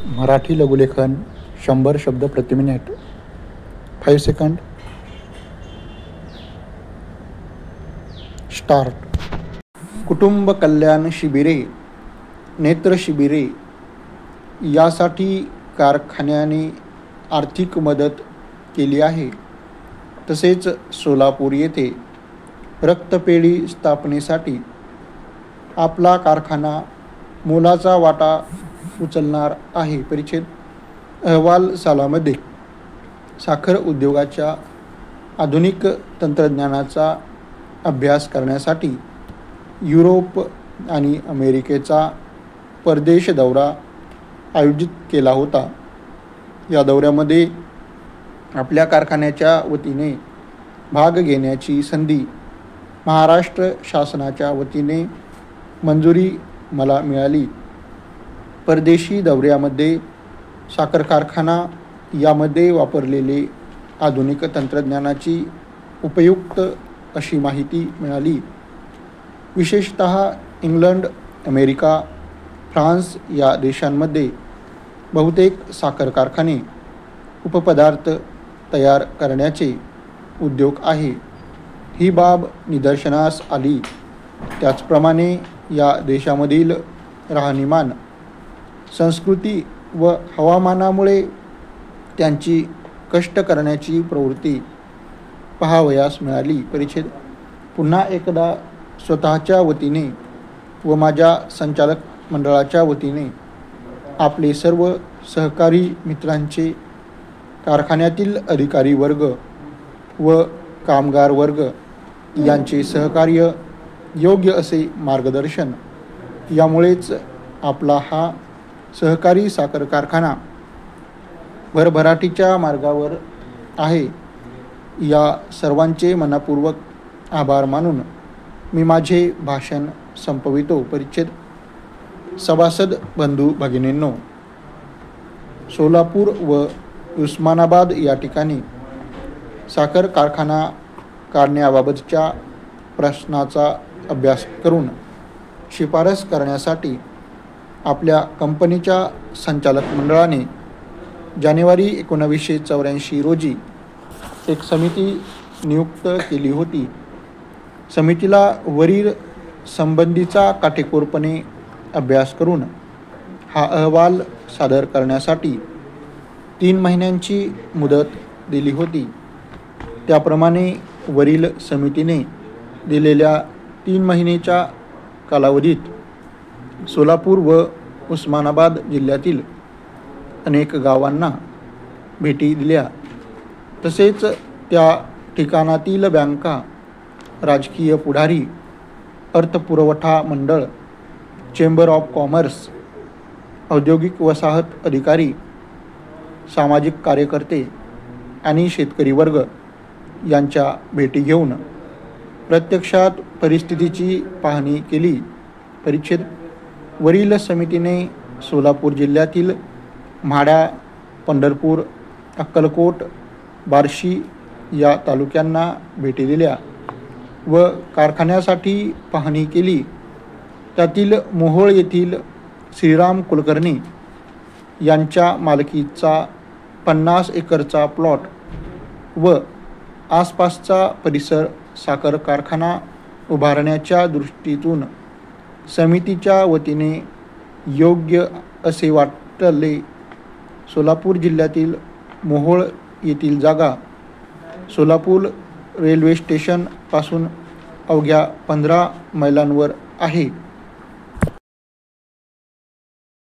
मराठी लघुलेखन 100 शब्द प्रति minute. 5 second. Start. कुटुंब कल्याण शिबिरे, नेत्र शिबिरे यासाठी कारखान्याने आर्थिक मदत केली आहे. तसेच सोलापूर येथे रक्तपेढी स्थापनेसाठी आपला कारखाना मोलाचा वाटा उचलणार आहे. परिच्छेद. अहवाल सालामध्ये साखर उद्योगाच्या आधुनिक तंत्रज्ञानाचा अभ्यास करण्यासाठी युरोप आणि अमेरिकेचा परदेश दौरा आयोजित केला होता. या दौऱ्यामध्ये आपल्या कारखान्याच्या वतीने भाग घेण्याची संधी महाराष्ट्र शासनाच्या वतीने मंजुरी मला मिळाली. परदेशी दौऱ्यामध्ये साखर कारखाना यामध्ये वापरलेले आधुनिक तंत्रज्ञानाची उपयुक्त अशी माहिती मिळाली. विशेषतः इंग्लंड, अमेरिका, फ्रान्स या देशांमध्ये बहुतेक साखर कारखाने उपपदार्थ तयार करण्याचे उद्योग आहे. ही बाब निदर्शनास आली. त्याचप्रमाणे या देशामधील राहणीमान, संस्कृती व हवामानामुळे त्यांची कष्ट करण्याची प्रवृत्ती पहावयास मिळाली. परिच्छेद. पुन्हा एकदा स्वतःच्या वतीने व माझ्या संचालक मंडळाच्या वतीने आपले सर्व सहकारी मित्रांचे, कारखान्यातील अधिकारी वर्ग व कामगार वर्ग यांचे सहकार्य, योग्य असे मार्गदर्शन यामुळेच आपला हा सहकारी साखर कारखाना भरभराटीच्या मार्गावर आहे. या सर्वांचे मनपूर्वक आभार मानून मी माझे भाषण संपवितो. परिच्छेद. सभासद बंधू भगिनींनो, सोलापूर व उस्मानाबाद या ठिकाणी साखर कारखाना काढण्याबाबतच्या प्रश्नाचा अभ्यास करून शिफारस करण्यासाठी आपल्या कंपनीच्या संचालक मंडळाने जानेवारी 1984 रोजी एक समिती नियुक्त केली होती. समितीला वरील संबंधीचा काटेकोरपणे अभ्यास करून हा अहवाल सादर करण्यासाठी 3 महिन्यांची मुदत दिली होती. त्याप्रमाणे वरील समितीने दिलेल्या 3 महिन्याच्या कालावधीत सोलापूर व उस्मानाबाद जिल्ह्यातील अनेक गावांना भेटी दिल्या. तसेच त्या ठिकाणातील बँका, राजकीय पुढारी, अर्थपुरवठा मंडळ, चेंबर ऑफ कॉमर्स, औद्योगिक वसाहत अधिकारी, सामाजिक कार्यकर्ते आणि शेतकरी वर्ग यांच्या भेटी घेऊन प्रत्यक्षात परिस्थितीची पाहणी केली. परिच्छेद. वरील समितीने सोलापूर जिल्ह्यातील म्हाडा, पंढरपूर, अक्कलकोट, बार्शी या तालुक्यांना भेटी दिल्या व कारखान्यासाठी पाहणी केली. त्यातील मोहोळ येथील श्रीराम कुलकर्णी यांच्या मालकीचा 50 एकरचा प्लॉट व आसपासचा परिसर साखर कारखाना उभारण्याच्या दृष्टीतून समितीच्या वतीने योग्य असे वाटले. सोलापूर जिल्ह्यातील मोहोळ येथील जागा सोलापूर रेल्वे स्टेशनपासून अवघ्या 15 मैलांवर आहे.